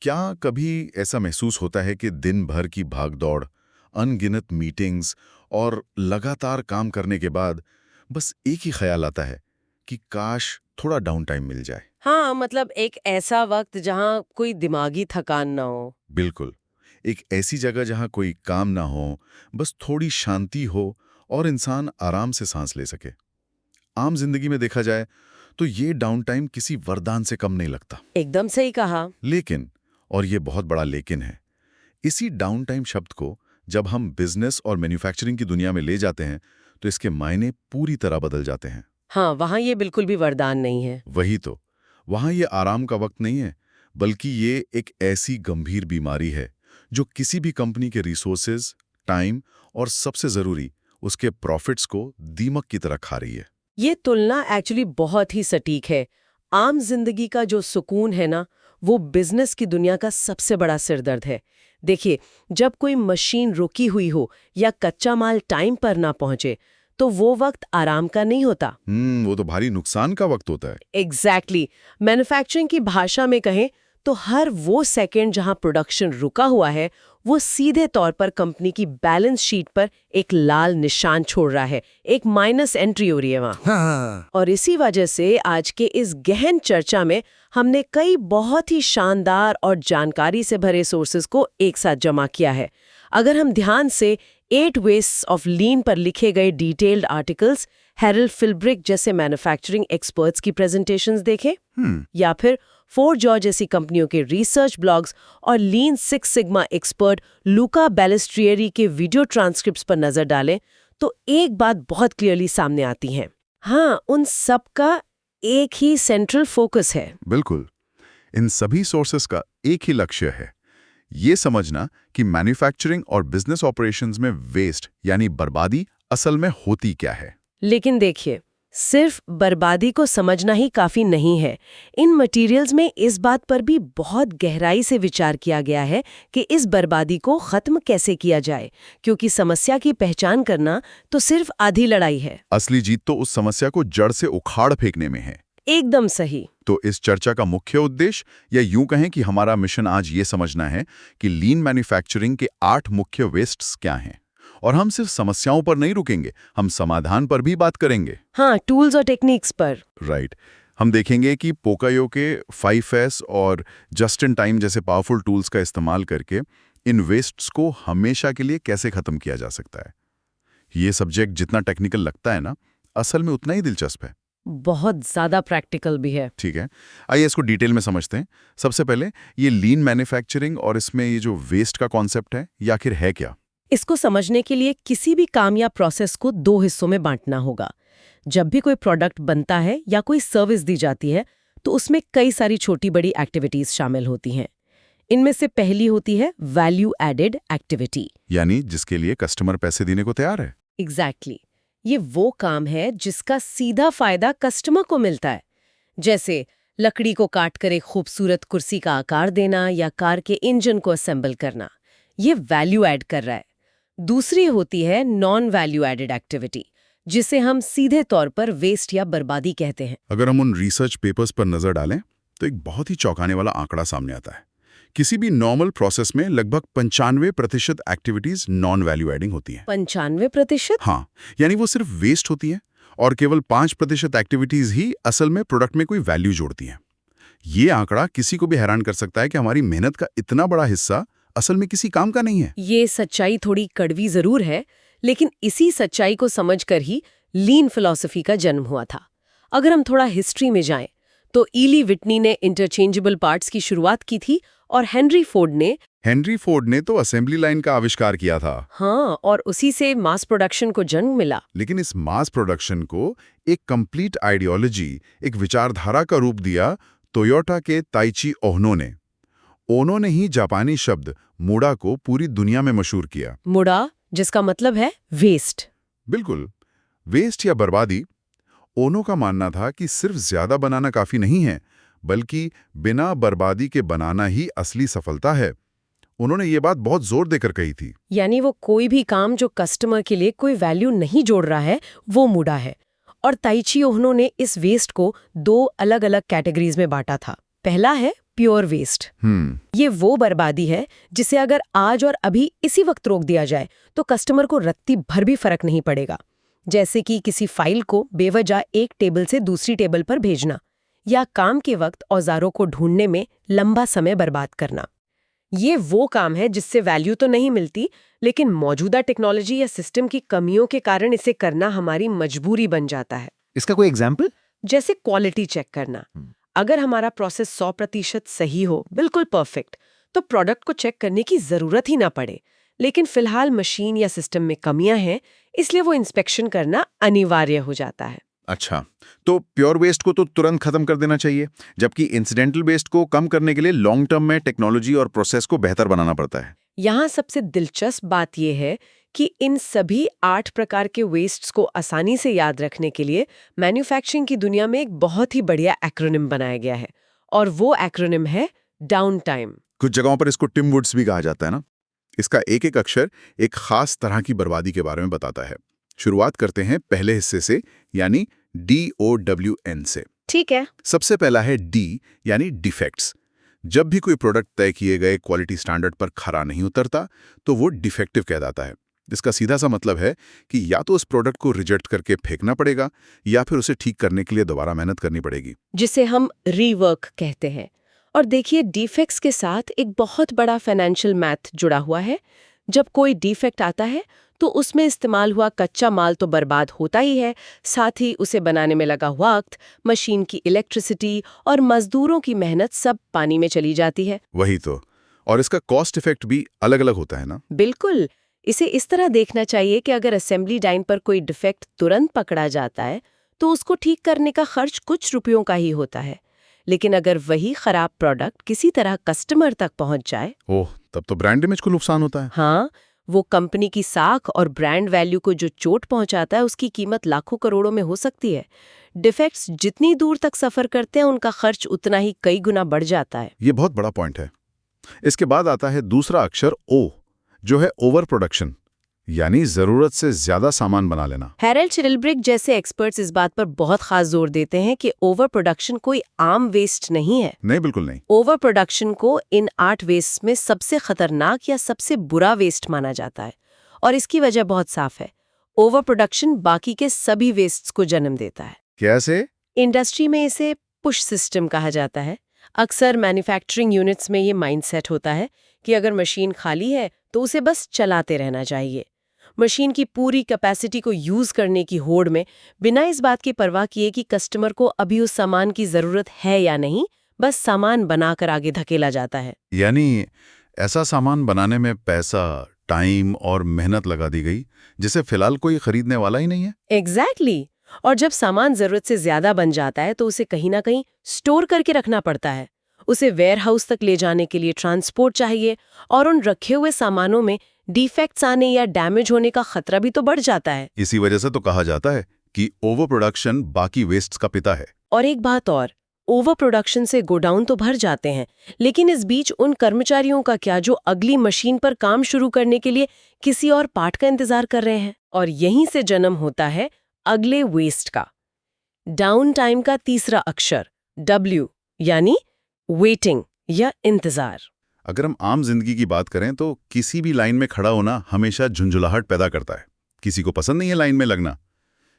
क्या कभी ऐसा महसूस होता है कि दिन भर की भागदौड़, अनगिनत मीटिंग्स और लगातार काम करने के बाद बस एक ही ख्याल आता है कि काश थोड़ा डाउन टाइम मिल जाए? हाँ, मतलब एक ऐसा वक्त जहाँ कोई दिमागी थकान ना हो। बिल्कुल। एक ऐसी जगह जहां कोई काम ना हो, बस थोड़ी शांति हो और इंसान आराम से सांस ले सके। आम जिंदगी में देखा जाए तो ये डाउन टाइम किसी वरदान से कम नहीं लगता। एकदम सही कहा। लेकिन, और ये बहुत बड़ा लेकिन है, इसी डाउन टाइम शब्द को जब हम बिजनेस और मैन्युफैक्चरिंग की दुनिया में ले जाते हैं तो इसके मायने पूरी तरह बदल जाते हैं। हाँ, वहाँ ये बिल्कुल भी वरदान नहीं है। वही तो, वहां ये आराम का वक्त नहीं है, बल्कि ये एक ऐसी गंभीर बीमारी है जो किसी भी कंपनी के रिसोर्सेज, टाइम और सबसे जरूरी उसके प्रॉफिट्स को दीमक की तरह खा रही है। ये तुलना एक्चुअली बहुत ही सटीक है। आम जिंदगी का जो सुकून है ना, वो बिजनेस की दुनिया का सबसे बड़ा सिरदर्द है। देखिए, जब कोई मशीन रुकी हुई हो या कच्चा माल टाइम पर ना पहुंचे, तो वो वक्त आराम का नहीं होता। वो तो भारी नुकसान का वक्त होता है। एग्जैक्टली। मैन्युफैक्चरिंग की भाषा में कहें तो हर वो सेकंड जहां प्रोडक्शन रुका हुआ है, वो सीधे तौर पर कंपनी की बैलेंस शीट पर एक लाल निशान छोड़ रहा है, एक माइनस एंट्री हो रही है वहां। हाँ। और इसी वजह से आज के इस गहन चर्चा में हमने कई बहुत ही शानदार और जानकारी से भरे सोर्सेज को एक साथ जमा किया है। अगर हम ध्यान से 8 वेस्ट्स ऑफ लीन पर लिखे गए डिटेल्ड आर्टिकल्स, हैरल्ड फिल्ब्रिक जैसे मैन्युफैक्चरिंग एक्सपर्ट्स की प्रेजेंटेशंस देखें, या फिर 4 जॉ जैसी कंपनियों के रिसर्च ब्लॉग्स और लीन सिक्स सिग्मा एक्सपर्ट लूका बैलेस्ट्रियरी के वीडियो ट्रांसक्रिप्ट्स पर नजर डालें, तो एक बात बहुत क्लियरली सामने आती है। हाँ, उन सब का एक ही सेंट्रल फोकस है। बिल्कुल। इन सभी सोर्सेस का एक ही लक्ष्य है, ये समझना कि मैन्युफैक्चरिंग और बिजनेस ऑपरेशंस में वेस्ट यानी बर्बादी असल में होती क्या है। लेकिन देखिए, सिर्फ बर्बादी को समझना ही काफी नहीं है। इन मटेरियल्स में इस बात पर भी बहुत गहराई से विचार किया गया है कि इस बर्बादी को खत्म कैसे किया जाए, क्योंकि समस्या की पहचान करना तो सिर्फ आधी लड़ाई है। असली जीत तो उस समस्या को जड़ से उखाड़ फेंकने में है। एकदम सही। तो इस चर्चा का मुख्य उद्देश्य, या यूं कहें कि हमारा मिशन आज ये समझना है कि लीन मैन्युफैक्चरिंग के 8 मुख्य वेस्ट्स क्या हैं। और हम सिर्फ समस्याओं पर नहीं रुकेंगे, हम समाधान पर भी बात करेंगे। हाँ, टूल्स और टेक्निक्स पर। राइट। हम देखेंगे कि पोकायो के 5S और जस्ट इन टाइम जैसे पावरफुल टूल्स का इस्तेमाल करके इन वेस्ट्स को हमेशा के लिए कैसे खत्म किया जा सकता है। ये सब्जेक्ट जितना टेक्निकल लगता है ना, असल में उतना ही दिलचस्प है। बहुत ज्यादा प्रैक्टिकल भी है। ठीक है, आइए इसको डिटेल में समझते हैं। सबसे पहले ये लीन मैन्युफैक्चरिंग और इसमें ये जो वेस्ट का कॉन्सेप्ट है, ये आखिर है क्या? इसको समझने के लिए किसी भी काम या प्रोसेस को 2 हिस्सों में बांटना होगा। जब भी कोई प्रोडक्ट बनता है या कोई सर्विस दी जाती है, तो उसमें कई सारी छोटी बड़ी एक्टिविटीज शामिल होती हैं। इनमें से पहली होती है वैल्यू एडेड एक्टिविटी, यानी जिसके लिए कस्टमर पैसे देने को तैयार है। एग्जैक्टली। ये वो काम है जिसका सीधा फायदा कस्टमर को मिलता है, जैसे लकड़ी को काट कर एक खूबसूरत कुर्सी का आकार देना या कार के इंजन को असेंबल करना। ये वैल्यू ऐड कर रहा है। दूसरी होती है नॉन वैल्यू एडेड एक्टिविटी, जिसे हम सीधे तौर पर वेस्ट या बर्बादी कहते हैं। अगर हम उन रिसर्च पेपर्स पर नजर डालें तो एक बहुत ही चौंकाने वाला आंकड़ा सामने आता है। किसी भी नॉर्मल प्रोसेस में लगभग 95% एक्टिविटीज नॉन वैल्यू एडिंग होती हैं। 95%? हाँ, यानी वो सिर्फ वेस्ट होती हैं और केवल 5% एक्टिविटीज ही असल में प्रोडक्ट में कोई वैल्यू जोड़ती हैं। ये आंकड़ा किसी को भी हैरान कर सकता है कि हमारी मेहनत का इतना बड़ा हिस्सा असल में किसी काम का नहीं है। ये सच्चाई थोड़ी कड़वी जरूर है, लेकिन इसी सच्चाई को समझकर ही लीन फिलॉसफी का जन्म हुआ था। अगर हम थोड़ा हिस्ट्री में जाएं, तो ईली विटनी ने इंटरचेंजेबल पार्ट्स की शुरुआत की थी और हेनरी फोर्ड ने तो असेंबली लाइन का आविष्कार किया था। हाँ, और उसी से मास प्रोडक्शन को जन्म मिला। लेकिन इस मास प्रोडक्शन को एक कंप्लीट आइडियोलॉजी, एक विचारधारा का रूप दिया टोयोटा के ताइची ओहनो ने। ओनो ने ही जापानी शब्द मुड़ा को पूरी दुनिया में मशहूर किया। मुड़ा, जिसका मतलब है वेस्ट। बिल्कुल, वेस्ट या बर्बादी। ओनो का मानना था कि सिर्फ ज्यादा बनाना काफी नहीं है, बल्कि बिना बर्बादी के बनाना ही असली सफलता है। उन्होंने ये बात बहुत जोर देकर कही थी। यानी वो कोई भी काम जो कस्टमर के लिए कोई वैल्यू नहीं जोड़ रहा है, वो मुड़ा है। और ताइची ओहनो ने इस वेस्ट को 2 अलग अलग कैटेगरीज में बांटा था। पहला है प्योर वेस्ट। ये वो बर्बादी है जिसे अगर आज और अभी इसी वक्त रोक दिया जाए तो कस्टमर को रत्ती भर भी फर्क नहीं पड़ेगा। जैसे कि किसी फाइल को बेवजह एक टेबल से दूसरी टेबल पर भेजना, या काम के वक्त औजारों को ढूंढने में लंबा समय बर्बाद करना। ये वो काम है जिससे वैल्यू तो नहीं मिलती, लेकिन मौजूदा टेक्नोलॉजी या सिस्टम की कमियों के कारण इसे करना हमारी मजबूरी बन जाता है। इसका कोई एग्जाम्पल? जैसे क्वालिटी चेक करना। अगर हमारा प्रोसेस 100% सही हो, बिल्कुल परफेक्ट, तो प्रोडक्ट को चेक करने की जरूरत ही ना पड़े। लेकिन फिलहाल मशीन या सिस्टम में कमियां हैं, इसलिए वो इंस्पेक्शन करना अनिवार्य हो जाता है। अच्छा, तो प्योर वेस्ट को तो तुरंत खत्म कर देना चाहिए, जबकि इंसिडेंटल वेस्ट को कम करने के लिए लॉन्ग टर्म में टेक्नोलॉजी और प्रोसेस को बेहतर बनाना पड़ता है। यहाँ सबसे दिलचस्प बात यह है कि इन सभी 8 प्रकार के वेस्ट्स को आसानी से याद रखने के लिए मैन्युफैक्चरिंग की दुनिया में एक बहुत ही बढ़िया एक्रोनिम बनाया गया है, और वो एक्रोनिम है डाउन टाइम। कुछ जगहों पर इसको टिम वुड्स भी कहा जाता है ना। इसका एक एक अक्षर एक खास तरह की बर्बादी के बारे में बताता है। शुरुआत करते हैं पहले हिस्से से, यानी DOWN से। ठीक है। सबसे पहला है डी, यानी डिफेक्ट्स। जब भी कोई प्रोडक्ट तय किए गए क्वालिटी स्टैंडर्ड पर खरा नहीं उतरता तो वो डिफेक्टिव कहलाता है। इसका सीधा सा मतलब है कि या तो उस प्रोडक्ट को रिजेक्ट करके फेंकना पड़ेगा या फिर उसे ठीक करने के लिए दोबारा मेहनत करनी पड़ेगी, जिसे हम रीवर्क कहते हैं। और देखिए, डिफेक्ट्स के साथ एक बहुत बड़ा फाइनेंशियल मैथ जुड़ा हुआ है। जब कोई डिफेक्ट आता है तो उसमें इस्तेमाल हुआ कच्चा माल तो बर्बाद होता ही है, साथ ही उसे बनाने में लगा वक्त, मशीन की इलेक्ट्रिसिटी और मजदूरों की मेहनत सब पानी में चली जाती है। वही तो। और इसका कॉस्ट इफेक्ट भी अलग अलग होता है ना। बिल्कुल। इसे इस तरह देखना चाहिए कि अगर असेंबली लाइन पर कोई डिफेक्ट तुरंत पकड़ा जाता है तो उसको ठीक करने का खर्च कुछ रुपयों का ही होता है, लेकिन अगर वही खराब प्रोडक्ट किसी तरह कस्टमर तक पहुंच जाए, ओह, तब तो ब्रांड इमेज को नुकसान होता है। हाँ, वो कंपनी की साख और ब्रांड वैल्यू को जो चोट पहुंचाता है उसकी कीमत लाखों करोड़ों में हो सकती है। डिफेक्ट्स जितनी दूर तक सफर करते हैं उनका खर्च उतना ही कई गुना बढ़ जाता है। ये बहुत बड़ा पॉइंट है। इसके बाद आता है दूसरा अक्षर ओ, जो है ओवर प्रोडक्शन, यानी जरूरत से ज्यादा सामान बना लेना। हैरल्ड चिल्ब्रिक जैसे एक्सपर्ट्स इस बात पर बहुत खास जोर देते हैं कि ओवर प्रोडक्शन कोई आम वेस्ट नहीं है। नहीं, बिल्कुल नहीं। ओवर प्रोडक्शन को इन 8 वेस्ट में सबसे खतरनाक या सबसे बुरा वेस्ट माना जाता है, और इसकी वजह बहुत साफ है। ओवर प्रोडक्शन बाकी के सभी वेस्ट्स को जन्म देता है। कैसे? इंडस्ट्री में इसे पुश सिस्टम कहा जाता है। अक्सर मैन्युफैक्चरिंग यूनिट्स में ये माइंडसेट होता है कि अगर मशीन खाली है तो उसे बस चलाते रहना चाहिए। मशीन की पूरी कैपेसिटी को यूज करने की होड़ में बिना इस बात की परवाह किए कि कस्टमर को अभी उस सामान की जरूरत है या नहीं, बस सामान बनाकर आगे धकेला जाता है। यानी ऐसा सामान बनाने में पैसा, टाइम और मेहनत लगा दी गई जिसे फिलहाल कोई खरीदने वाला ही नहीं है। एग्जैक्टली। और जब सामान जरूरत से ज्यादा बन जाता है तो उसे कहीं ना कहीं स्टोर करके रखना पड़ता है। उसे वेयरहाउस तक ले जाने के लिए ट्रांसपोर्ट चाहिए, और उन रखे हुए सामानों में डिफेक्ट्स आने या डैमेज होने का खतरा भी तो बढ़ जाता है। इसी वजह से तो कहा जाता है कि ओवर प्रोडक्शन बाकी वेस्ट्स का पिता है। और एक बात और, ओवर प्रोडक्शन से गोडाउन तो भर जाते हैं, लेकिन इस बीच उन कर्मचारियों का क्या जो अगली मशीन पर काम शुरू करने के लिए किसी और पार्ट का इंतजार कर रहे हैं। और यहीं से जन्म होता है अगले वेस्ट का। डाउन टाइम का तीसरा अक्षर W, यानी वेटिंग या इंतजार। अगर हम आम जिंदगी की बात करें तो किसी भी लाइन में खड़ा होना हमेशा झुंझुलाहट पैदा करता है। किसी को पसंद नहीं है लाइन में लगना।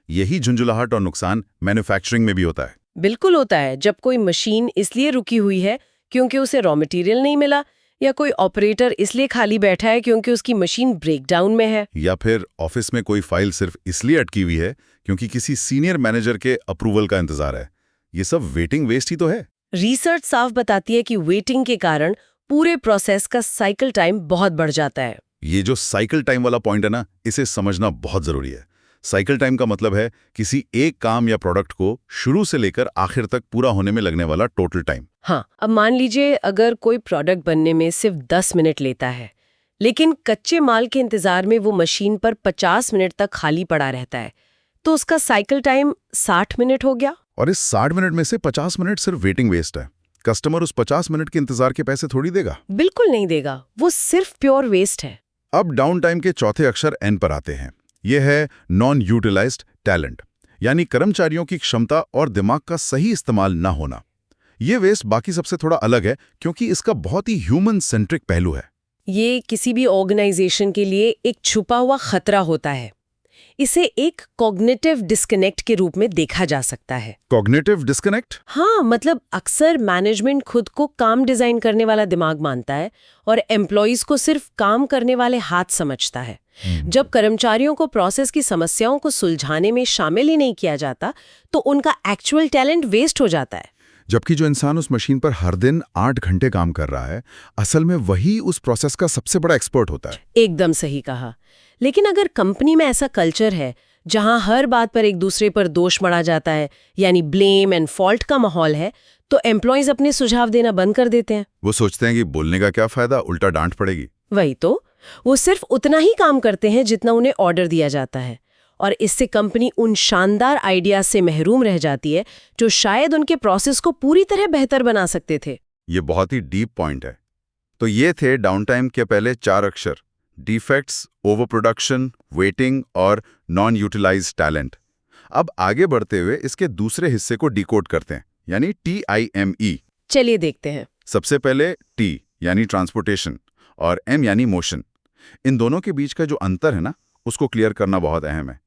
यही झुंझुलाहट और नुकसान मैन्युफैक्चरिंग में भी होता है। बिल्कुल होता है। जब कोई मशीन इसलिए रुकी हुई है क्योंकि उसे रॉ मटेरियल नहीं मिला, या कोई ऑपरेटर इसलिए खाली बैठा है क्योंकि उसकी मशीन ब्रेकडाउन में है, या फिर ऑफिस में कोई फाइल सिर्फ इसलिए अटकी हुई है क्योंकि किसी सीनियर मैनेजर के अप्रूवल का इंतजार है, ये सब वेटिंग वेस्ट ही तो है। रिसर्च साफ बताती है कि वेटिंग के कारण पूरे प्रोसेस का साइकिल टाइम बहुत बढ़ जाता है। ये जो साइकिल टाइम वाला पॉइंट है ना, इसे समझना बहुत जरूरी है। साइकिल टाइम का मतलब है किसी एक काम या प्रोडक्ट को शुरू से लेकर आखिर तक पूरा होने में लगने वाला टोटल टाइम। हाँ, अब मान लीजिए अगर कोई प्रोडक्ट बनने में सिर्फ 10 मिनट लेता है, लेकिन कच्चे माल के इंतजार में वो मशीन पर 50 मिनट तक खाली पड़ा रहता है, तो उसका साइकिल टाइम 60 मिनट हो गया। और इस 60 मिनट में से 50 मिनट सिर्फ वेटिंग वेस्ट है। कस्टमर उस 50 मिनट के इंतजार के पैसे थोड़ी देगा। बिल्कुल नहीं देगा, वो सिर्फ प्योर वेस्ट है। अब डाउन टाइम के चौथे अक्षर N पर आते हैं। यह है नॉन यूटिलाइज्ड टैलेंट, यानी कर्मचारियों की क्षमता और दिमाग का सही इस्तेमाल ना होना। ये वेस्ट बाकी सबसे थोड़ा अलग है क्योंकि इसका बहुत ही ह्यूमन सेंट्रिक पहलू है। ये किसी भी ऑर्गेनाइजेशन के लिए एक छुपा हुआ खतरा होता है। इसे एक कॉग्निटिव डिस्कनेक्ट के रूप में देखा जा सकता है। Cognitive disconnect? हाँ, मतलब अक्सर मैनेजमेंट खुद को काम डिजाइन करने वाला दिमाग मानता है और एम्प्लॉयज को सिर्फ काम करने वाले हाथ समझता है। जब कर्मचारियों को प्रोसेस की समस्याओं को सुलझाने में शामिल ही नहीं किया जाता तो उनका एक्चुअल टैलेंट वेस्ट हो जाता है। जबकि जो इंसान उस मशीन पर हर दिन 8 घंटे काम कर रहा है, असल में वही उस प्रोसेस का सबसे बड़ा एक्सपर्ट होता है। एकदम सही कहा। लेकिन अगर कंपनी में ऐसा कल्चर है जहां हर बात पर एक दूसरे पर दोष मढ़ा जाता है, यानी ब्लेम एंड फॉल्ट का माहौल है, तो एम्प्लॉयज अपने सुझाव देना बंद कर देते हैं। वो सोचते हैं कि बोलने का क्या फायदा, उल्टा डांट पड़ेगी। वही तो, वो सिर्फ उतना ही काम करते हैं जितना उन्हें ऑर्डर दिया जाता है, और इससे कंपनी उन शानदार आइडियाज से महरूम रह जाती है जो शायद उनके प्रोसेस को पूरी तरह बेहतर बना सकते थे। ये बहुत ही डीप पॉइंट है। तो ये थे डाउनटाइम के पहले 4 अक्षर: डिफेक्ट्स, ओवर प्रोडक्शन, वेटिंग और नॉन यूटिलाइज्ड टैलेंट। अब आगे बढ़ते हुए इसके दूसरे हिस्से को डिकोड करते हैं, यानी TIME। चलिए देखते हैं। सबसे पहले T यानी ट्रांसपोर्टेशन और M यानी मोशन। इन दोनों के बीच का जो अंतर है ना, उसको क्लियर करना बहुत अहम है,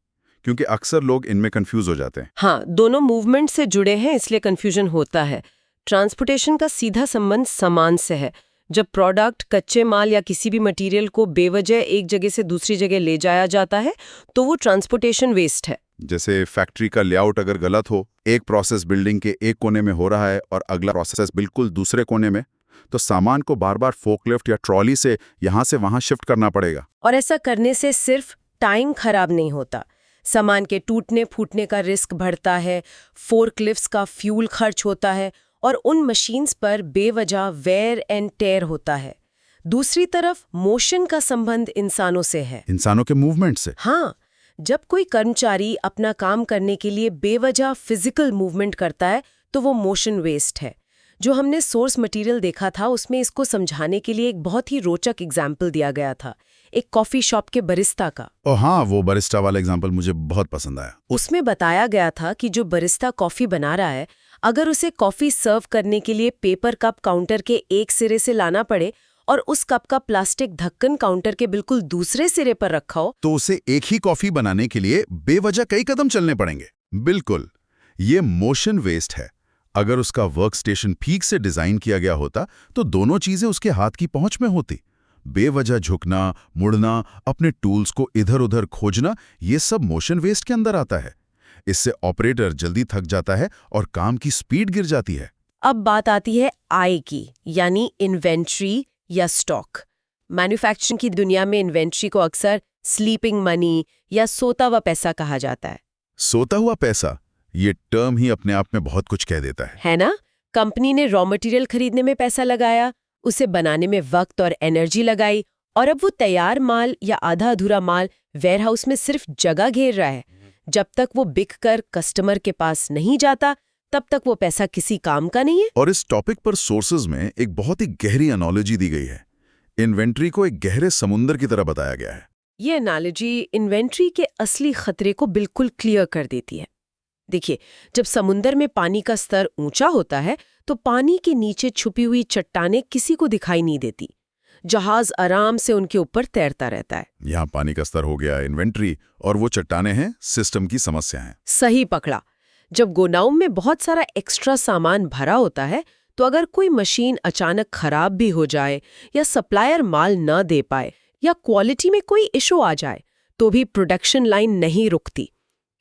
क्योंकि अक्सर लोग इनमें कंफ्यूज हो जाते हैं। हाँ, दोनों मूवमेंट से जुड़े हैं, इसलिए कंफ्यूजन होता है। ट्रांसपोर्टेशन का सीधा संबंध सामान से है। जब प्रोडक्ट, कच्चे माल या किसी भी मटेरियल को बेवजह एक जगह से दूसरी जगह ले जाया जाता है तो वो ट्रांसपोर्टेशन वेस्ट है। जैसे फैक्ट्री का लेआउट अगर गलत हो, एक प्रोसेस बिल्डिंग के एक कोने में हो रहा है और अगला प्रोसेस बिल्कुल दूसरे कोने में, तो सामान को बार बार फोकलिफ्ट या ट्रॉली से यहाँ से वहाँ शिफ्ट करना पड़ेगा। और ऐसा करने से सिर्फ टाइम खराब नहीं होता, सामान के टूटने फूटने का रिस्क बढ़ता है, फोर्कलिफ्ट्स का फ्यूल खर्च होता है और उन मशीन्स पर बेवजह वेयर एंड टेयर होता है। दूसरी तरफ मोशन का संबंध इंसानों से है, इंसानों के मूवमेंट से। हाँ, जब कोई कर्मचारी अपना काम करने के लिए बेवजह फिजिकल मूवमेंट करता है तो वो मोशन वेस्ट है। जो हमने सोर्स मटेरियल देखा था उसमें इसको समझाने के लिए एक बहुत ही रोचक एग्जाम्पल दिया गया था, एक कॉफी शॉप के बरिस्ता का। हाँ, वो बरिस्टा वाला एग्जाम्पल मुझे बहुत पसंद आया। उसमें बताया गया था कि जो बरिस्ता कॉफी बना रहा है, अगर उसे कॉफी सर्व करने के लिए पेपर कप काउंटर के एक सिरे से लाना पड़े और उस कप का प्लास्टिक ढक्कन काउंटर के बिल्कुल दूसरे सिरे पर रखा हो, तो उसे एक ही कॉफी बनाने के लिए बेवजह कई कदम चलने पड़ेंगे। बिल्कुल, ये मोशन वेस्ट है। अगर उसका वर्क स्टेशन ठीक से डिजाइन किया गया होता तो दोनों चीजें उसके हाथ की पहुंच में होती। बेवजह झुकना, मुड़ना, अपने टूल्स को इधर उधर खोजना, ये सब मोशन वेस्ट के अंदर आता है। इससे ऑपरेटर जल्दी थक जाता है और काम की स्पीड गिर जाती है। अब बात आती है I की, यानी इन्वेंट्री या स्टॉक। मैन्युफैक्चरिंग की दुनिया में इन्वेंट्री को अक्सर स्लीपिंग मनी या सोता हुआ पैसा कहा जाता है। सोता हुआ पैसा, ये टर्म ही अपने आप में बहुत कुछ कह देता है ना? कंपनी ने रॉ मटेरियल खरीदने में पैसा लगाया, उसे बनाने में वक्त और एनर्जी लगाई, और अब वो तैयार माल या आधा अधूरा माल वेयरहाउस में सिर्फ जगह घेर रहा है। जब तक वो बिककर कस्टमर के पास नहीं जाता, तब तक वो पैसा किसी काम का नहीं है। और इस टॉपिक पर सोर्सेज में एक बहुत ही गहरी एनालॉजी दी गई है। इन्वेंट्री को एक गहरे समुद्र की तरह बताया गया है। ये एनालॉजी इन्वेंट्री के असली खतरे को बिल्कुल क्लियर कर देती है। देखिए, जब समुद्र में पानी का स्तर ऊंचा होता है तो पानी के नीचे छुपी हुई चट्टानें किसी को दिखाई नहीं देती। जहाज आराम से उनके ऊपर तैरता रहता है। यहाँ पानी का स्तर हो गया इन्वेंट्री, और वो चट्टानें हैं सिस्टम की समस्या है। सही पकड़ा। जब गोडाउन में बहुत सारा एक्स्ट्रा सामान भरा होता है तो अगर कोई मशीन अचानक खराब भी हो जाए या सप्लायर माल न दे पाए या क्वालिटी में कोई इशू आ जाए तो भी प्रोडक्शन लाइन नहीं रुकती,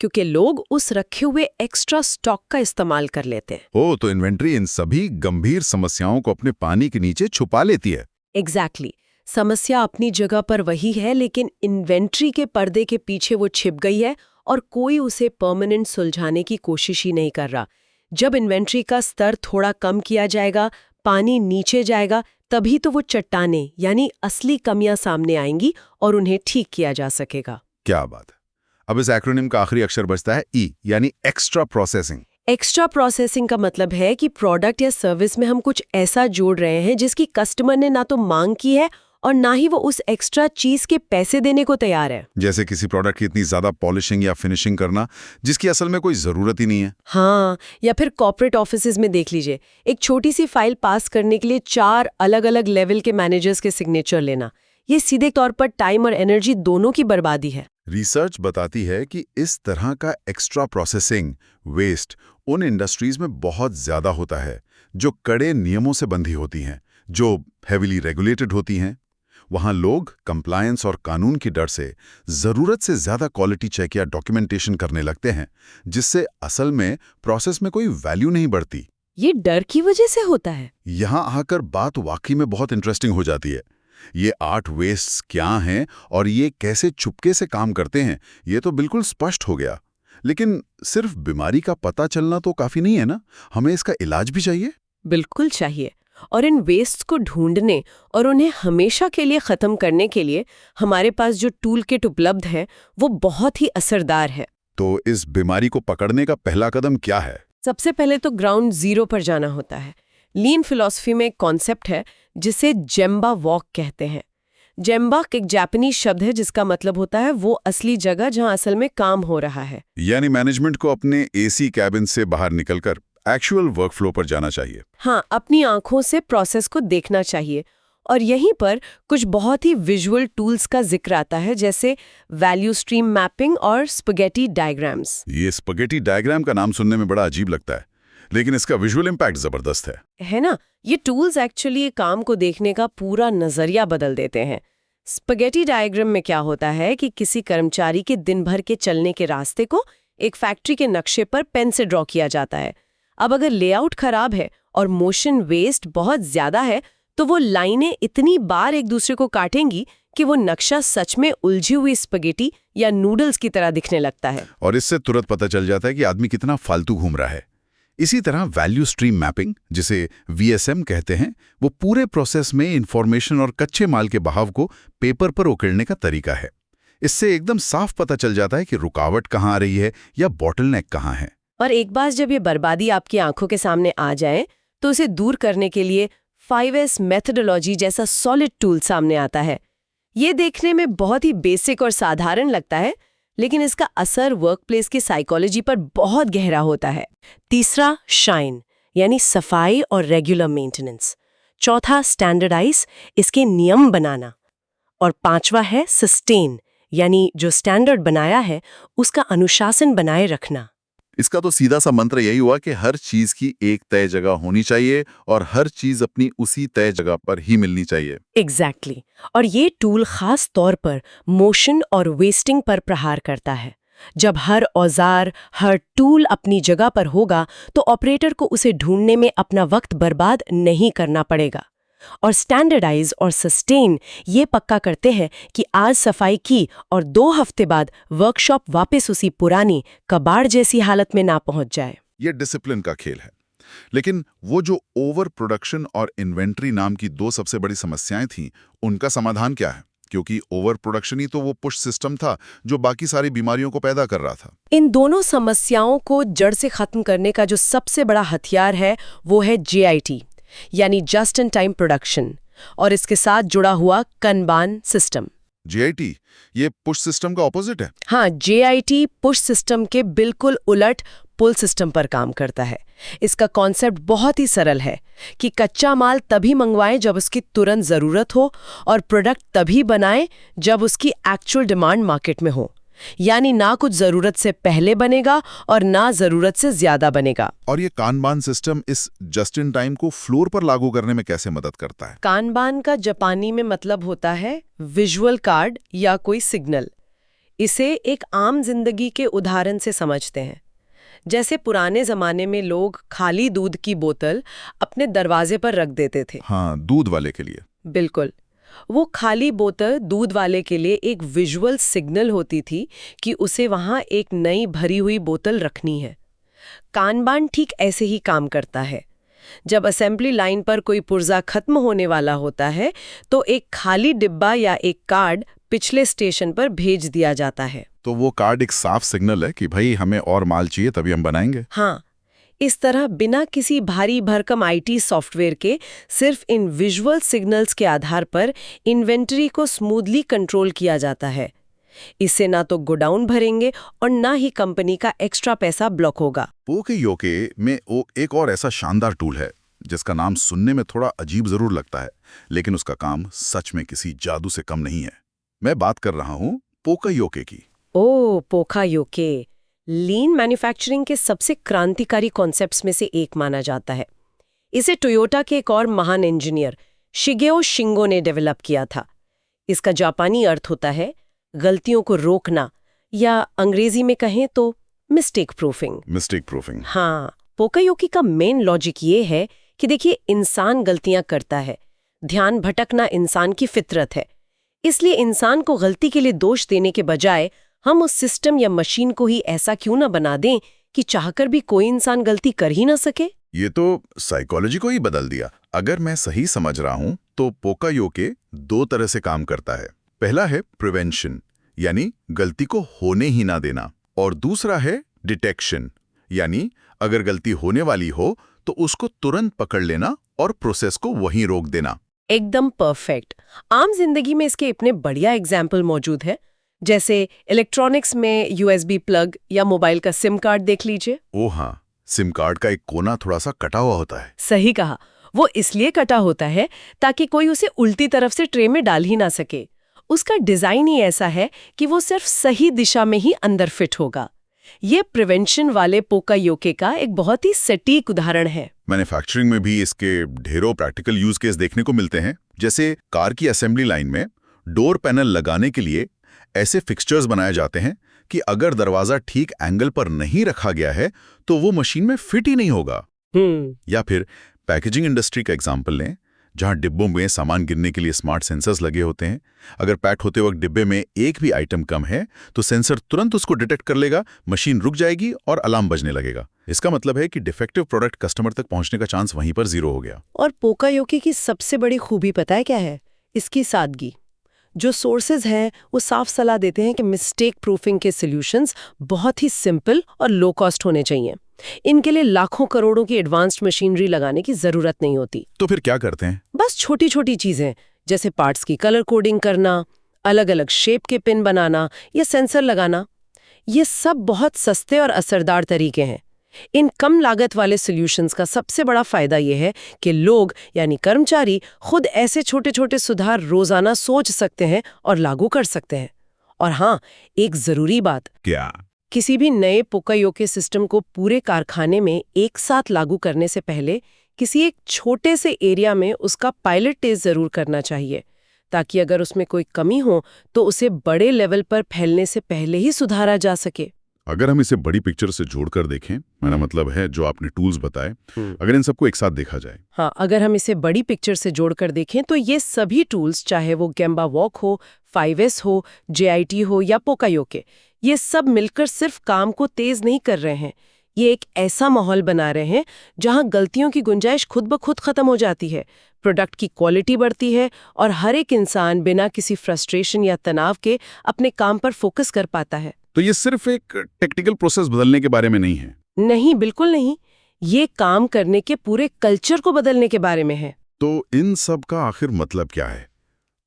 क्योंकि लोग उस रखे हुए एक्स्ट्रा स्टॉक का इस्तेमाल कर लेते हैं। तो इन्वेंट्री इन सभी गंभीर समस्याओं को अपने पानी के नीचे छुपा लेती है। एग्जैक्टली। समस्या अपनी जगह पर वही है, लेकिन इन्वेंट्री के पर्दे के पीछे वो छिप गई है और कोई उसे परमानेंट सुलझाने की कोशिश ही नहीं कर रहा। जब इन्वेंट्री का स्तर थोड़ा कम किया जाएगा, पानी नीचे जाएगा, तभी तो वो चट्टानें यानी असली कमियां सामने आएंगी और उन्हें ठीक किया जा सकेगा। क्या बात है। अब इस एक्रोनिम का आखिरी अक्षर बचता है E, यानी एक्स्ट्रा प्रोसेसिंग। एक्स्ट्रा प्रोसेसिंग का मतलब है कि प्रोडक्ट या सर्विस में हम कुछ ऐसा जोड़ रहे हैं जिसकी कस्टमर ने ना तो मांग की है और ना ही वो उस एक्स्ट्रा चीज के पैसे देने को तैयार है। जैसे किसी प्रोडक्ट की इतनी ज्यादा पॉलिशिंग या फिनिशिंग करना जिसकी असल में कोई जरूरत ही नहीं है। हाँ, या फिर कॉर्पोरेट ऑफिसेज में देख लीजिए, एक छोटी सी फाइल पास करने के लिए 4 अलग-अलग लेवल के मैनेजर्स के सिग्नेचर लेना, ये सीधे तौर पर टाइम और एनर्जी दोनों की बर्बादी है। रिसर्च बताती है कि इस तरह का एक्स्ट्रा प्रोसेसिंग वेस्ट उन इंडस्ट्रीज में बहुत ज्यादा होता है जो कड़े नियमों से बंधी होती हैं, जो हेविली रेगुलेटेड होती हैं। वहां लोग कंप्लायंस और कानून की डर से जरूरत से ज्यादा क्वालिटी चेक या डॉक्यूमेंटेशन करने लगते हैं, जिससे असल में प्रोसेस में कोई वैल्यू नहीं बढ़ती। ये डर की वजह से होता है। यहां आकर बात वाकई में बहुत इंटरेस्टिंग हो जाती है। ये 8 वेस्ट्स क्या हैं और ये कैसे चुपके से काम करते हैं, ये तो बिल्कुल स्पष्ट हो गया। लेकिन सिर्फ बीमारी का पता चलना तो काफी नहीं है ना, हमें इसका इलाज भी चाहिए। बिल्कुल चाहिए। और इन वेस्ट्स को ढूंढने और उन्हें हमेशा के लिए खत्म करने के लिए हमारे पास जो टूल किट उपलब्ध है वो बहुत ही असरदार है। तो इस बीमारी को पकड़ने का पहला कदम क्या है? सबसे पहले तो ग्राउंड जीरो पर जाना होता है। लीन फिलॉसफी में एक कॉन्सेप्ट है जिसे जेम्बा वॉक कहते हैं। जेम्बा एक जापानीज शब्द है जिसका मतलब होता है वो असली जगह जहां असल में काम हो रहा है। यानी मैनेजमेंट को अपने एसी कैबिन से बाहर निकलकर एक्चुअल वर्कफ्लो पर जाना चाहिए। हाँ, अपनी आंखों से प्रोसेस को देखना चाहिए। और यहीं पर कुछ बहुत ही विजुअल टूल्स का जिक्र आता है, जैसे वैल्यू स्ट्रीम मैपिंग और स्पगेटी डायग्राम्स। ये स्पगेटी डायग्राम का नाम सुनने में बड़ा अजीब लगता है, लेकिन इसका विजुअल इम्पैक्ट जबरदस्त है ना? ये टूल्स एक्चुअली काम को देखने का पूरा नजरिया बदल देते हैं। स्पगेटी डायग्राम में क्या होता है कि किसी कर्मचारी के दिन भर के चलने के रास्ते को एक फैक्ट्री के नक्शे पर पेन से ड्रॉ किया जाता है। अब अगर लेआउट खराब है और मोशन वेस्ट बहुत ज्यादा है तो वो लाइनें इतनी बार एक दूसरे को काटेंगी कि वो नक्शा सच में उलझी हुई स्पगेटी या नूडल्स की तरह दिखने लगता है। और इससे तुरंत पता चल जाता है कि आदमी कितना फालतू घूम रहा है। इसी तरह वैल्यू स्ट्रीम मैपिंग, जिसे VSM कहते हैं, वो पूरे प्रोसेस में इंफॉर्मेशन और कच्चे माल के बहाव को पेपर पर उकेरने का तरीका है। इससे एकदम साफ पता चल जाता है कि रुकावट कहाँ आ रही है या बॉटलनेक कहाँ है। और एक बार जब ये बर्बादी आपकी आंखों के सामने आ जाए तो उसे दूर करने के लिए 5S मेथोडोलॉजी जैसा सॉलिड टूल सामने आता है। ये देखने में बहुत ही बेसिक और साधारण लगता है, लेकिन इसका असर वर्कप्लेस की साइकोलॉजी पर बहुत गहरा होता है। तीसरा, शाइन, यानी सफाई और रेगुलर मेंटेनेंस। चौथा, स्टैंडर्डाइज, इसके नियम बनाना। और पांचवा है सस्टेन, यानी जो स्टैंडर्ड बनाया है उसका अनुशासन बनाए रखना। इसका तो सीधा सा मंत्र यही हुआ कि हर चीज की एक तय जगह होनी चाहिए और हर चीज अपनी उसी तय जगह पर ही मिलनी चाहिए। एग्जैक्टली। और ये टूल खास तौर पर मोशन और वेस्टिंग पर प्रहार करता है। जब हर औजार, हर टूल अपनी जगह पर होगा तो ऑपरेटर को उसे ढूंढने में अपना वक्त बर्बाद नहीं करना पड़ेगा। और स्टैंडर्डाइज और सस्टेन ये पक्का करते हैं कि आज सफाई की और 2 हफ्ते बाद वर्कशॉप वापस उसी पुरानी कबाड़ जैसी हालत में ना पहुंच जाए। ये डिसिप्लिन का खेल है। लेकिन वो जो ओवर प्रोडक्शन और इन्वेंट्री नाम की 2 सबसे बड़ी समस्याएं थीं, उनका समाधान क्या है? क्योंकि ओवर प्रोडक्शन ही तो वो पुश सिस्टम था जो बाकी सारी बीमारियों को पैदा कर रहा था। इन दोनों समस्याओं को जड़ से खत्म करने का जो सबसे बड़ा हथियार है वो है JIT, यानी जस्ट इन टाइम प्रोडक्शन, और इसके साथ जुड़ा हुआ kanban सिस्टम। JIT ये पुश सिस्टम का ऑपोजिट है। हाँ, JIT पुश सिस्टम के बिल्कुल उलट पुल सिस्टम पर काम करता है। इसका कॉन्सेप्ट बहुत ही सरल है कि कच्चा माल तभी मंगवाएं जब उसकी तुरंत जरूरत हो और प्रोडक्ट तभी बनाएं जब उसकी एक्चुअल डिमांड मार्केट में हो। यानी ना कुछ जरूरत से पहले बनेगा और ना जरूरत से ज्यादा बनेगा। और ये कानबान सिस्टम इस जस्ट इन टाइम को फ्लोर पर लागू करने में कैसे मदद करता है? कानबान का जापानी में मतलब होता है विजुअल कार्ड या कोई सिग्नल। इसे एक आम जिंदगी के उदाहरण से समझते हैं। जैसे पुराने जमाने में लोग खाली दूध की बोतल अपने दरवाजे पर रख देते थे। हाँ, दूध वाले के लिए। बिल्कुल। वो खाली बोतल दूध वाले के लिए एक विजुअल सिग्नल होती थी कि उसे वहां एक नई भरी हुई बोतल रखनी है। कानबान ठीक ऐसे ही काम करता है। जब असेंबली लाइन पर कोई पुर्जा खत्म होने वाला होता है तो एक खाली डिब्बा या एक कार्ड पिछले स्टेशन पर भेज दिया जाता है। तो वो कार्ड एक साफ सिग्नल है कि भाई हमें और माल चाहिए, तभी हम बनाएंगे। हाँ, इस तरह बिना किसी भारी भरकम आईटी सॉफ्टवेयर के सिर्फ इन विजुअल सिग्नल्स के आधार पर इन्वेंटरी को स्मूथली कंट्रोल किया जाता है। इससे ना तो गोडाउन भरेंगे और ना ही कंपनी का एक्स्ट्रा पैसा ब्लॉक होगा। पोकायोके में एक और ऐसा शानदार टूल है जिसका नाम सुनने में थोड़ा अजीब जरूर लगता है, लेकिन उसका काम सच में किसी जादू से कम नहीं है। मैं बात कर रहा हूँ पोकायोके की। ओह, पोकायोके लीन मैन्युफैक्चरिंग के सबसे क्रांतिकारी कॉन्सेप्ट्स में से एक माना जाता है। इसे टोयोटा के एक और महान इंजीनियर शिगेओ शिंगो ने डेवलप किया था। इसका जापानी अर्थ होता है गलतियों को रोकना, या अंग्रेजी में कहें तो मिस्टेक प्रूफिंग। हाँ, पोकायोके का मेन लॉजिक ये है कि देखिए, इंसान गलतियां करता है, ध्यान भटकना इंसान की फितरत है। इसलिए इंसान को गलती के लिए दोष देने के बजाय हम उस सिस्टम या मशीन को ही ऐसा क्यों ना बना दें कि चाहकर भी कोई इंसान गलती कर ही ना सके। ये तो साइकोलॉजी को ही बदल दिया। अगर मैं सही समझ रहा हूं तो पोकायोके 2 तरह से काम करता है। पहला है प्रिवेंशन, यानी गलती को होने ही ना देना, और दूसरा है डिटेक्शन, यानी अगर गलती होने वाली हो तो उसको तुरंत पकड़ लेना और प्रोसेस को वहीं रोक देना। एकदम परफेक्ट। आम जिंदगी में इसके इतने बढ़िया एग्जाम्पल मौजूद है, जैसे इलेक्ट्रॉनिक्स में यूएसबी प्लग या मोबाइल का सिम कार्ड देख लीजिए। ओ हाँ, सिम कार्ड का एक कोना थोड़ा सा कटा हुआ होता है। सही कहा, वो इसलिए कटा होता है ताकि कोई उसे उल्टी तरफ से ट्रे में डाल ही ना सके। उसका डिजाइन ही ऐसा है कि वो सिर्फ सही दिशा में ही अंदर फिट होगा। ये प्रिवेंशन वाले पोकायोके का एक बहुत ही सटीक उदाहरण है। मैन्युफैक्चरिंग में भी इसके ढेरों प्रैक्टिकल यूज केस देखने को मिलते हैं। जैसे कार की असेंबली लाइन में डोर पैनल लगाने के लिए ऐसे फिक्सचर्स बनाए जाते हैं कि अगर दरवाजा ठीक एंगल पर नहीं रखा गया है तो वो मशीन में फिट ही नहीं होगा। या फिर पैकेजिंग इंडस्ट्री का एग्जांपल लें, जहां डिब्बों में सामान गिरने के लिए स्मार्ट सेंसर्स लगे होते हैं। अगर पैक होते वक्त डिब्बे में एक भी आइटम कम है तो सेंसर तुरंत उसको डिटेक्ट कर लेगा, मशीन रुक जाएगी और अलार्म बजने लगेगा। इसका मतलब है कि डिफेक्टिव प्रोडक्ट कस्टमर तक पहुंचने का चांस वहीं पर 0 हो गया। और पोकायोके की सबसे बड़ी खूबी पता है क्या है? इसकी सादगी। जो सोर्सेज हैं वो साफ सलाह देते हैं कि मिस्टेक प्रूफिंग के सॉल्यूशंस बहुत ही सिंपल और लो कॉस्ट होने चाहिए। इनके लिए लाखों करोड़ों की एडवांस्ड मशीनरी लगाने की जरूरत नहीं होती। तो फिर क्या करते हैं? बस छोटी छोटी चीजें, जैसे पार्ट्स की कलर कोडिंग करना, अलग अलग शेप के पिन बनाना या सेंसर लगाना। ये सब बहुत सस्ते और असरदार तरीके हैं। इन कम लागत वाले सॉल्यूशंस का सबसे बड़ा फायदा ये है कि लोग यानी कर्मचारी खुद ऐसे छोटे छोटे सुधार रोजाना सोच सकते हैं और लागू कर सकते हैं। और हाँ, एक जरूरी बात, क्या? किसी भी नए पोकायोके सिस्टम को पूरे कारखाने में एक साथ लागू करने से पहले किसी एक छोटे से एरिया में उसका पायलट टेस्ट जरूर करना चाहिए, ताकि अगर उसमें कोई कमी हो तो उसे बड़े लेवल पर फैलने से पहले ही सुधारा जा सके। अगर हम इसे बड़ी पिक्चर से जोड़कर देखें, मेरा मतलब है जो आपने टूल्स बताए, अगर इन सबको एक साथ देखा जाए। हाँ, अगर हम इसे बड़ी पिक्चर से जोड़कर देखें तो ये सभी टूल्स, चाहे वो गेम्बा वॉक हो, 5S हो, JIT हो या पोकायोके, ये सब मिलकर सिर्फ काम को तेज नहीं कर रहे हैं, ये एक ऐसा माहौल बना रहे हैं जहां गलतियों की गुंजाइश खुद ब खुद खत्म हो जाती है, प्रोडक्ट की क्वालिटी बढ़ती है और हर एक इंसान बिना किसी फ्रस्ट्रेशन या तनाव के अपने काम पर फोकस कर पाता है। तो ये सिर्फ एक टेक्निकल प्रोसेस बदलने के बारे में नहीं है? नहीं, बिल्कुल नहीं। ये काम करने के पूरे कल्चर को बदलने के बारे में है। तो इन सब का आखिर मतलब क्या है?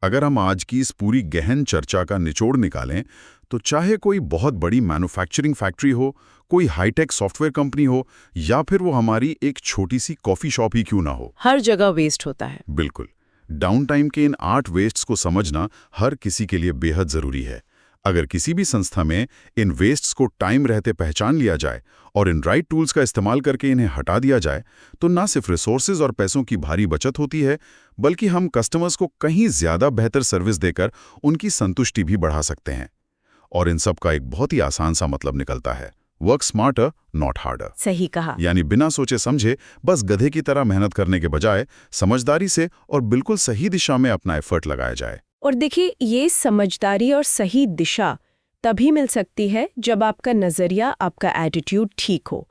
अगर हम आज की इस पूरी गहन चर्चा का निचोड़ निकालें तो चाहे कोई बहुत बड़ी मैन्युफैक्चरिंग फैक्ट्री हो, कोई हाईटेक सॉफ्टवेयर कंपनी हो, या फिर वो हमारी एक छोटी सी कॉफी शॉप ही क्यों ना हो, हर जगह वेस्ट होता है। बिल्कुल। डाउन टाइम के इन 8 वेस्ट्स को समझना हर किसी के लिए बेहद जरूरी है। अगर किसी भी संस्था में इन वेस्ट्स को टाइम रहते पहचान लिया जाए और इन राइट टूल्स का इस्तेमाल करके इन्हें हटा दिया जाए तो ना सिर्फ रिसोर्सेज और पैसों की भारी बचत होती है, बल्कि हम कस्टमर्स को कहीं ज्यादा बेहतर सर्विस देकर उनकी संतुष्टि भी बढ़ा सकते हैं। और इन सब का एक बहुत ही आसान सा मतलब निकलता है, वर्क स्मार्टर नॉट हार्डर। सही कहा। यानी बिना सोचे समझे बस गधे की तरह मेहनत करने के बजाय समझदारी से और बिल्कुल सही दिशा में अपना एफर्ट लगाया जाए। और देखिए, ये समझदारी और सही दिशा तभी मिल सकती है जब आपका नजरिया, आपका एटीट्यूड ठीक हो।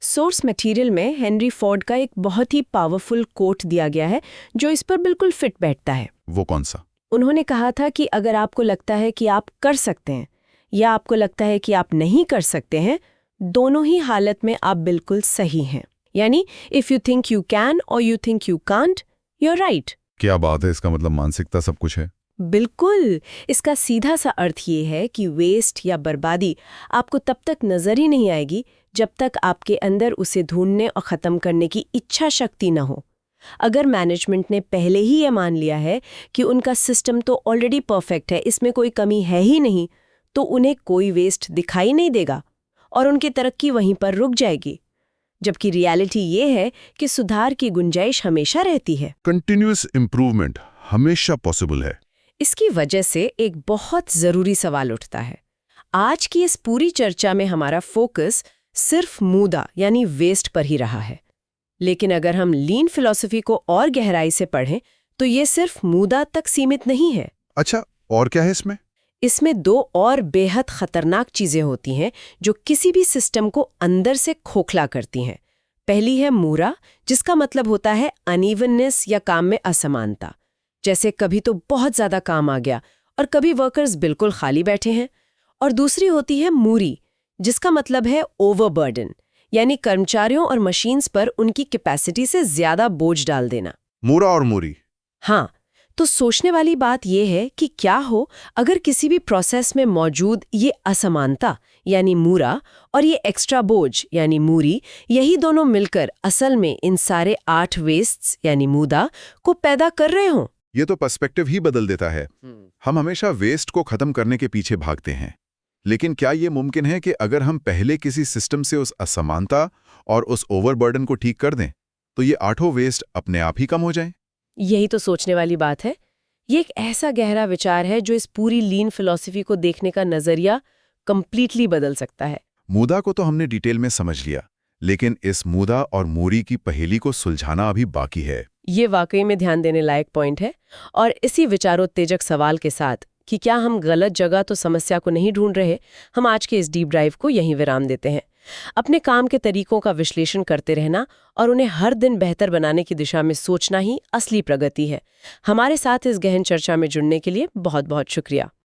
सोर्स मटेरियल में हेनरी फोर्ड का एक बहुत ही पावरफुल कोट दिया गया है जो इस पर बिल्कुल फिट बैठता है। वो कौन सा? उन्होंने कहा था कि अगर आपको लगता है कि आप कर सकते हैं या आपको लगता है कि आप नहीं कर सकते हैं, दोनों ही हालत में आप बिल्कुल सही हैं। यानी if you think you can or you think you can't, you are right. क्या बात है, इसका मतलब मानसिकता सब कुछ है। बिल्कुल। इसका सीधा सा अर्थ ये है कि वेस्ट या बर्बादी आपको तब तक नजर ही नहीं आएगी जब तक आपके अंदर उसे ढूंढने और ख़त्म करने की इच्छा शक्ति न हो। अगर मैनेजमेंट ने पहले ही ये मान लिया है कि उनका सिस्टम तो ऑलरेडी परफेक्ट है, इसमें कोई कमी है ही नहीं, तो उन्हें कोई वेस्ट दिखाई नहीं देगा और उनकी तरक्की वहीं पर रुक जाएगी। जबकि रियलिटी ये है कि सुधार की गुंजाइश हमेशा रहती है। कंटिन्यूअस इंप्रूवमेंट हमेशा पॉसिबल है। इसकी वजह से एक बहुत ज़रूरी सवाल उठता है। आज की इस पूरी चर्चा में हमारा फोकस सिर्फ मुदा यानी वेस्ट पर ही रहा है। लेकिन अगर हम लीन फिलॉसफी को और गहराई से पढ़ें तो ये सिर्फ मुदा तक सीमित नहीं है। अच्छा, और क्या है इसमें? इसमें दो और बेहद खतरनाक चीजें होती हैं जो किसी भी सिस्टम को अंदर से खोखला करती हैं। पहली है मूरा, जिसका मतलब होता है अनइवननेस या काम में असमानता। जैसे कभी तो बहुत ज्यादा काम आ गया और कभी वर्कर्स बिल्कुल खाली बैठे हैं। और दूसरी होती है मूरी, जिसका मतलब है ओवरबर्डन, यानी कर्मचारियों और मशीन्स पर उनकी कैपेसिटी से ज्यादा बोझ डाल देना। मूरा और मूरी। हाँ, तो सोचने वाली बात यह है कि क्या हो अगर किसी भी प्रोसेस में मौजूद ये असमानता यानी मूरा और ये एक्स्ट्रा बोझ यानी मूरी, यही दोनों मिलकर असल में इन सारे 8 वेस्ट्स यानी मुदा को पैदा कर रहे हों। ये तो पर्सपेक्टिव ही बदल देता है। हम हमेशा वेस्ट को खत्म करने के पीछे भागते हैं, लेकिन क्या ये मुमकिन है कि अगर हम पहले किसी सिस्टम से उस असमानता और उस ओवरबर्डन को ठीक कर दें तो ये 8 वेस्ट अपने आप ही कम हो जाएं? यही तो सोचने वाली बात है। ये एक ऐसा गहरा विचार है जो इस पूरी लीन फिलॉसफी को देखने का नजरिया कंप्लीटली बदल सकता है। मुदा को तो हमने डिटेल में समझ लिया, लेकिन इस मुदा और मूरी की पहेली को सुलझाना अभी बाकी है। ये वाकई में ध्यान देने लायक पॉइंट है। और इसी विचारोत्तेजक सवाल के साथ कि क्या हम गलत जगह तो समस्या को नहीं ढूंढ रहे, हम आज के इस डीप ड्राइव को यहीं विराम देते हैं। अपने काम के तरीकों का विश्लेषण करते रहना और उन्हें हर दिन बेहतर बनाने की दिशा में सोचना ही असली प्रगति है। हमारे साथ इस गहन चर्चा में जुड़ने के लिए बहुत बहुत शुक्रिया।